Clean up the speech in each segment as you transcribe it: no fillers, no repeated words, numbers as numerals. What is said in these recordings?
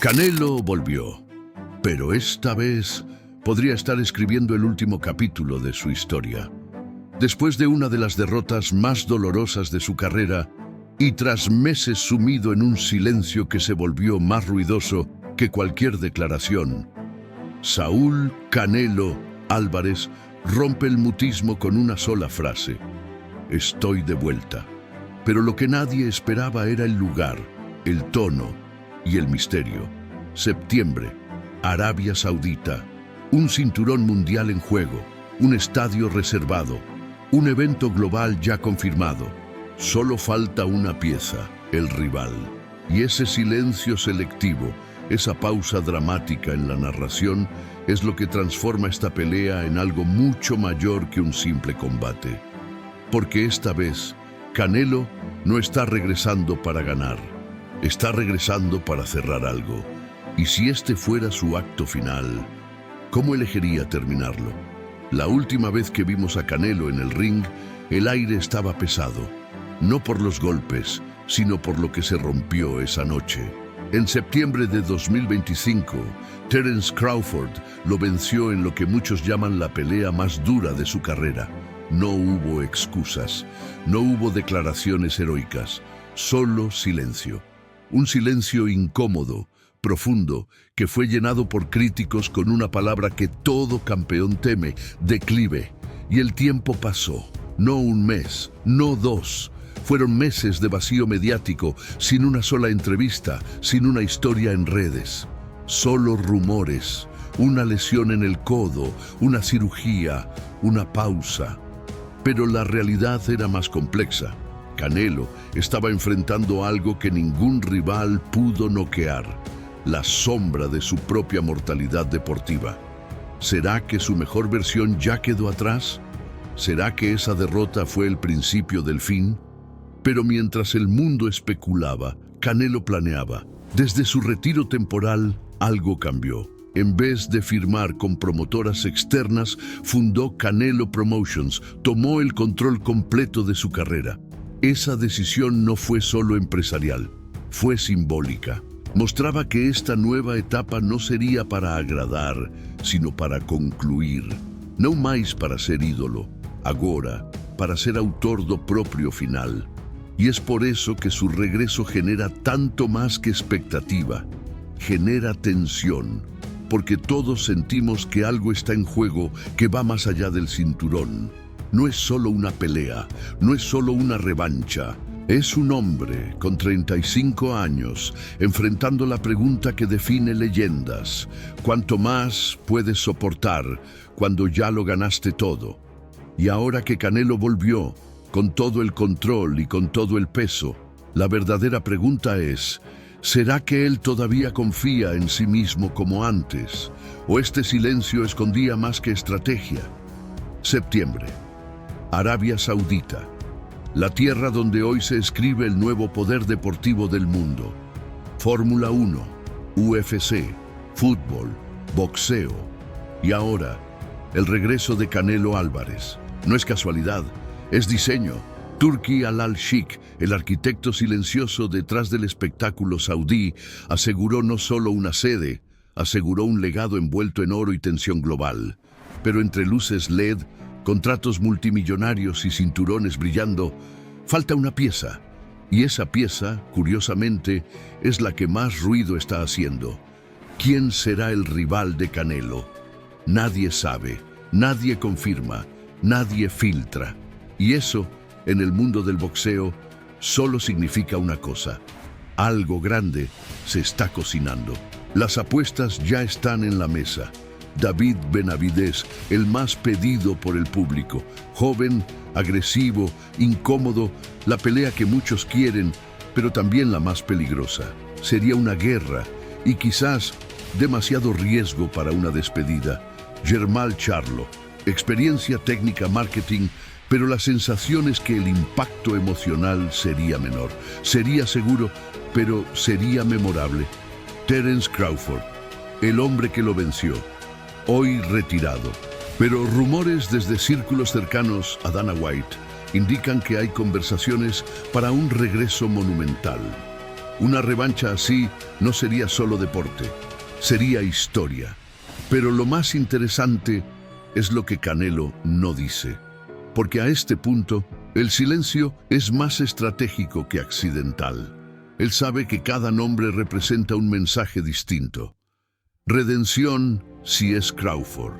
Canelo volvió, pero esta vez podría estar escribiendo el último capítulo de su historia. Después de una de las derrotas más dolorosas de su carrera, y tras meses sumido en un silencio que se volvió más ruidoso que cualquier declaración, Saúl Canelo Álvarez rompe el mutismo con una sola frase: estoy de vuelta. Pero lo que nadie esperaba era el lugar, el tono y el misterio. Septiembre, Arabia Saudita, un cinturón mundial en juego, un estadio reservado, un evento global ya confirmado. Solo falta una pieza, el rival. Y ese silencio selectivo, esa pausa dramática en la narración, es lo que transforma esta pelea en algo mucho mayor que un simple combate. Porque esta vez, Canelo no está regresando para ganar, está regresando para cerrar algo. Y si este fuera su acto final, ¿cómo elegiría terminarlo? La última vez que vimos a Canelo en el ring, el aire estaba pesado, no por los golpes, sino por lo que se rompió esa noche. En septiembre de 2025, Terence Crawford lo venció en lo que muchos llaman la pelea más dura de su carrera. No hubo excusas, no hubo declaraciones heroicas, solo silencio. Un silencio incómodo, profundo, que fue llenado por críticos con una palabra que todo campeón teme: declive. Y el tiempo pasó, no un mes, no dos. Fueron meses de vacío mediático, sin una sola entrevista, sin una historia en redes. Solo rumores, una lesión en el codo, una cirugía, una pausa. Pero la realidad era más complexa. Canelo estaba enfrentando algo que ningún rival pudo noquear: la sombra de su propia mortalidad deportiva. ¿Será que su mejor versión ya quedó atrás? ¿Será que esa derrota fue el principio del fin? Pero mientras el mundo especulaba, Canelo planeaba. Desde su retiro temporal, algo cambió. En vez de firmar con promotoras externas, fundó Canelo Promotions, tomó el control completo de su carrera. Esa decisión no fue solo empresarial, fue simbólica. Mostraba que esta nueva etapa no sería para agradar, sino para concluir. No más para ser ídolo, agora para ser autor do propio final. Y es por eso que su regreso genera tanto más que expectativa. Genera tensión, porque todos sentimos que algo está en juego que va más allá del cinturón. No es solo una pelea, no es solo una revancha. Es un hombre con 35 años, enfrentando la pregunta que define leyendas: ¿cuánto más puedes soportar cuando ya lo ganaste todo? Y ahora que Canelo volvió, con todo el control y con todo el peso, la verdadera pregunta es: ¿será que él todavía confía en sí mismo como antes? ¿O este silencio escondía más que estrategia? Septiembre, Arabia Saudita, la tierra donde hoy se escribe el nuevo poder deportivo del mundo. Fórmula 1, UFC, fútbol, boxeo. Y ahora, el regreso de Canelo Álvarez. No es casualidad, es diseño. Turki Al-Sheikh, el arquitecto silencioso detrás del espectáculo saudí, aseguró no solo una sede, aseguró un legado envuelto en oro y tensión global. Pero entre luces LED, contratos multimillonarios y cinturones brillando, falta una pieza. Y esa pieza, curiosamente, es la que más ruido está haciendo. ¿Quién será el rival de Canelo? Nadie sabe, nadie confirma, nadie filtra. Y eso, en el mundo del boxeo, solo significa una cosa: algo grande se está cocinando. Las apuestas ya están en la mesa. David Benavidez, el más pedido por el público, joven, agresivo, incómodo, la pelea que muchos quieren, pero también la más peligrosa. Sería una guerra y quizás demasiado riesgo para una despedida. Jermall Charlo, experiencia técnica, marketing, pero la sensación es que el impacto emocional sería menor. Sería seguro, pero sería memorable. Terence Crawford, el hombre que lo venció, hoy retirado. Pero rumores desde círculos cercanos a Dana White indican que hay conversaciones para un regreso monumental. Una revancha así no sería solo deporte, sería historia. Pero lo más interesante es lo que Canelo no dice, porque a este punto el silencio es más estratégico que accidental. Él sabe que cada nombre representa un mensaje distinto. Redención si es Crawford,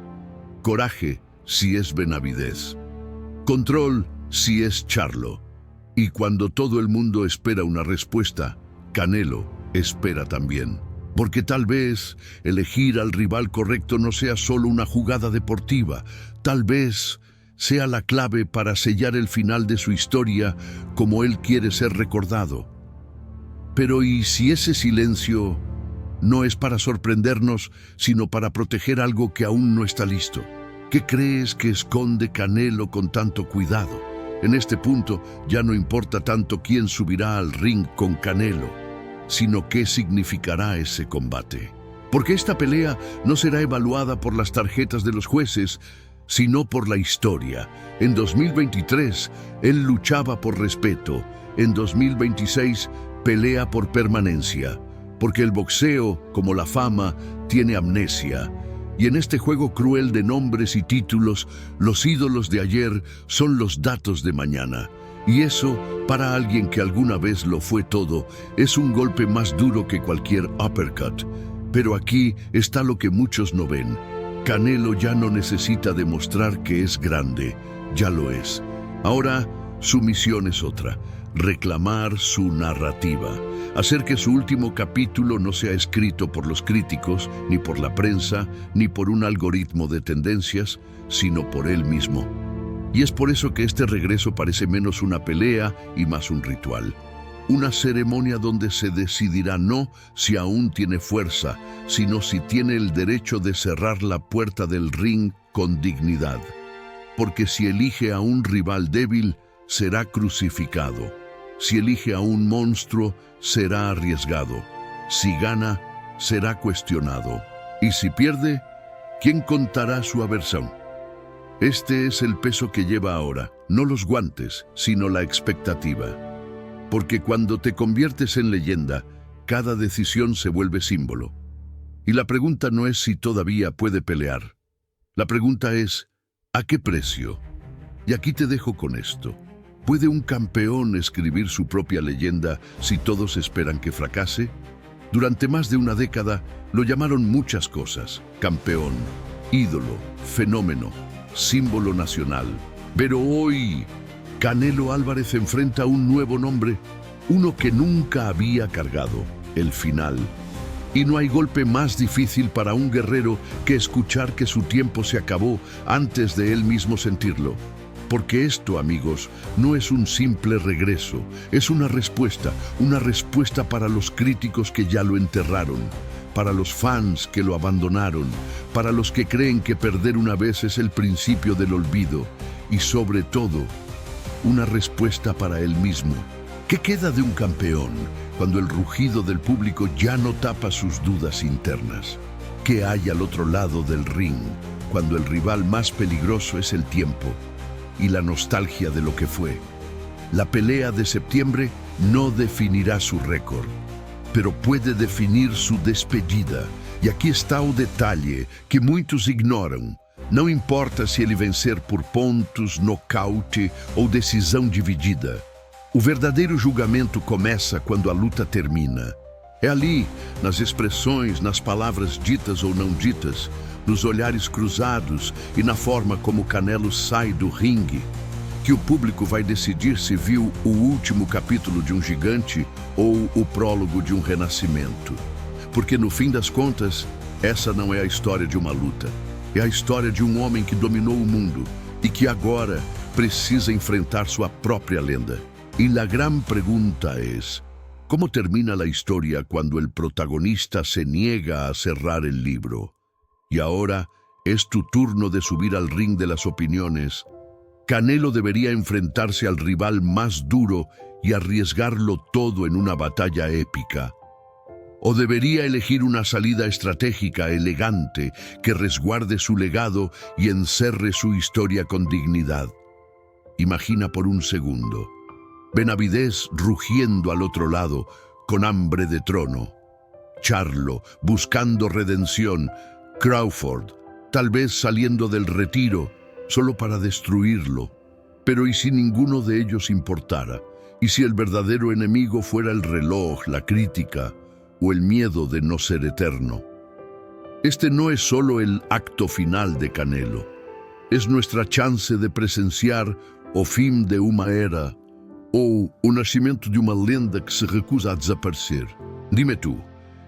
coraje si es Benavidez, control si es Charlo. Y cuando todo el mundo espera una respuesta, Canelo espera también. Porque tal vez elegir al rival correcto no sea solo una jugada deportiva, tal vez sea la clave para sellar el final de su historia como él quiere ser recordado. Pero ¿y si ese silencio no es para sorprendernos, sino para proteger algo que aún no está listo? ¿Qué crees que esconde Canelo con tanto cuidado? En este punto ya no importa tanto quién subirá al ring con Canelo, sino qué significará ese combate. Porque esta pelea no será evaluada por las tarjetas de los jueces, sino por la historia. En 2023, él luchaba por respeto. En 2026, pelea por permanencia. Porque el boxeo, como la fama, tiene amnesia. Y en este juego cruel de nombres y títulos, los ídolos de ayer son los datos de mañana. Y eso, para alguien que alguna vez lo fue todo, es un golpe más duro que cualquier uppercut. Pero aquí está lo que muchos no ven. Canelo ya no necesita demostrar que es grande, ya lo es. Ahora, su misión es otra: reclamar su narrativa. Hacer que su último capítulo no sea escrito por los críticos, ni por la prensa, ni por un algoritmo de tendencias, sino por él mismo. Y es por eso que este regreso parece menos una pelea y más un ritual. Una ceremonia donde se decidirá no si aún tiene fuerza, sino si tiene el derecho de cerrar la puerta del ring con dignidad. Porque si elige a un rival débil, será crucificado. Si elige a un monstruo, será arriesgado. Si gana, será cuestionado. Y si pierde, ¿quién contará su aversión? Este es el peso que lleva ahora, no los guantes, sino la expectativa. Porque cuando te conviertes en leyenda, cada decisión se vuelve símbolo. Y la pregunta no es si todavía puede pelear. La pregunta es, ¿a qué precio? Y aquí te dejo con esto. ¿Puede un campeón escribir su propia leyenda si todos esperan que fracase? Durante más de una década lo llamaron muchas cosas: campeón, ídolo, fenómeno, símbolo nacional. Pero hoy, Canelo Álvarez enfrenta un nuevo nombre, uno que nunca había cargado: el final. Y no hay golpe más difícil para un guerrero que escuchar que su tiempo se acabó antes de él mismo sentirlo. Porque esto, amigos, no es un simple regreso, es una respuesta para los críticos que ya lo enterraron, para los fans que lo abandonaron, para los que creen que perder una vez es el principio del olvido, y sobre todo, una respuesta para él mismo. ¿Qué queda de un campeón cuando el rugido del público ya no tapa sus dudas internas? ¿Qué hay al otro lado del ring cuando el rival más peligroso es el tiempo y la nostalgia de lo que fue? La pelea de septiembre no definirá su récord, pero puede definir su despedida. E aqui está o detalhe que muitos ignoram. Não importa se ele vencer por pontos, nocaute ou decisão dividida. O verdadeiro julgamento começa quando a luta termina. É ali, nas expressões, nas palavras ditas ou não ditas, nos olhares cruzados e na forma como Canelo sai do ringue, que o público vai decidir se viu o último capítulo de um gigante ou o prólogo de um renascimento. Porque no fim das contas, essa não é a história de uma luta. É a história de um homem que dominou o mundo e que agora precisa enfrentar sua própria lenda. E la gran pregunta es, ¿cómo termina la historia cuando el protagonista se niega a cerrar el libro? Y ahora es tu turno de subir al ring de las opiniones. Canelo debería enfrentarse al rival más duro y arriesgarlo todo en una batalla épica. ¿O debería elegir una salida estratégica, elegante, que resguarde su legado y encerre su historia con dignidad? Imagina por un segundo Benavidez rugiendo al otro lado, con hambre de trono. Charlo, buscando redención. Crawford, tal vez saliendo del retiro, solo para destruirlo. Pero ¿y si ninguno de ellos importara? ¿Y si el verdadero enemigo fuera el reloj, la crítica o el miedo de no ser eterno? Este no es solo el acto final de Canelo. Es nuestra chance de presenciar o fim de uma era ou o nascimento de uma lenda que se recusa a desaparecer. Dime tú,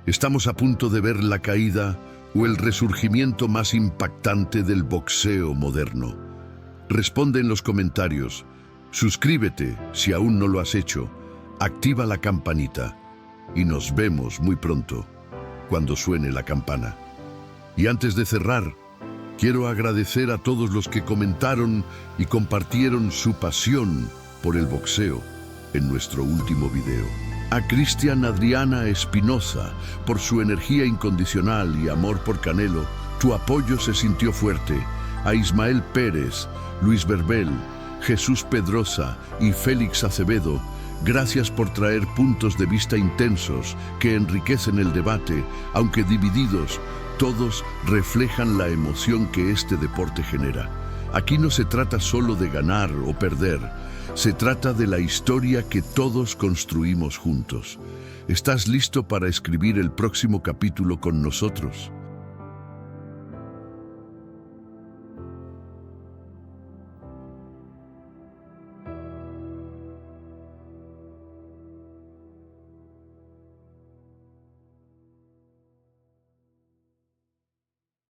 ¿estamos a punto de ver la caída o el resurgimiento más impactante del boxeo moderno? Responde en los comentarios. Suscríbete si aún no lo has hecho. Activa la campanita y nos vemos muy pronto cuando suene la campana. Y antes de cerrar, quiero agradecer a todos los que comentaron y compartieron su pasión por el boxeo en nuestro último video. A Cristian Adriana Espinosa, por su energía incondicional y amor por Canelo, tu apoyo se sintió fuerte. A Ismael Pérez, Luis Berbel, Jesús Pedrosa y Félix Acevedo, gracias por traer puntos de vista intensos que enriquecen el debate, aunque divididos. Todos reflejan la emoción que este deporte genera. Aquí no se trata solo de ganar o perder, se trata de la historia que todos construimos juntos. ¿Estás listo para escribir el próximo capítulo con nosotros?